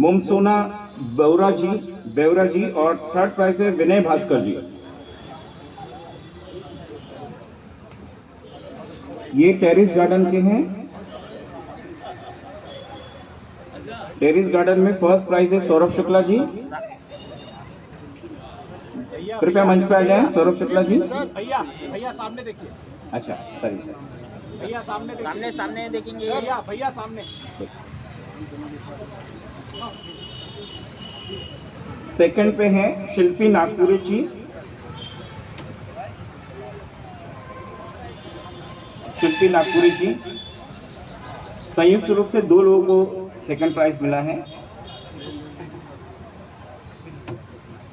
मुमसोना बेवरा जी और third prize है विनय भास्कर जी। ये टेरिस गार्डन के हैं। टेरिस गार्डन में फर्स्ट प्राइज है सौरभ शुक्ला जी। कृपया मंच पे आ जाएं सौरभ शुक्ला जी। भैया सामने देखिए। अच्छा सही भैया सामने सामने देखेंगे। भैया सामने। सेकंड पे हैं शिल्पी नागपुरी जी। शिल्पी नागपुरी जी संयुक्त रूप से दो लोगों को सेकंड प्राइज मिला है।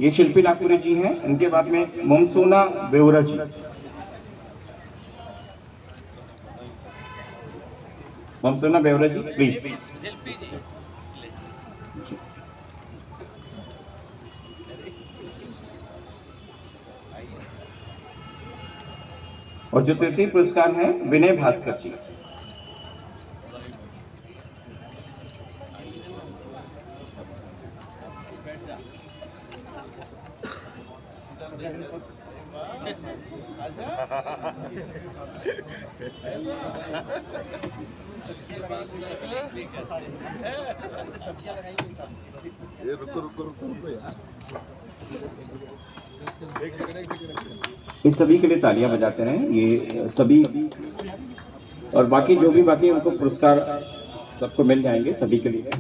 ये शिल्पी नागपुरी जी हैं। इनके बाद में मुमसोना बेवरा जी। मुमसोना बेवरा जी प्लीज। और जो तृतीय पुरस्कार है विनय भास्कर जी। इस सभी के लिए तालियां बजाते रहें। ये सभी और बाकी जो भी बाकी उनको पुरस्कार सबको मिल जाएंगे सभी के लिए।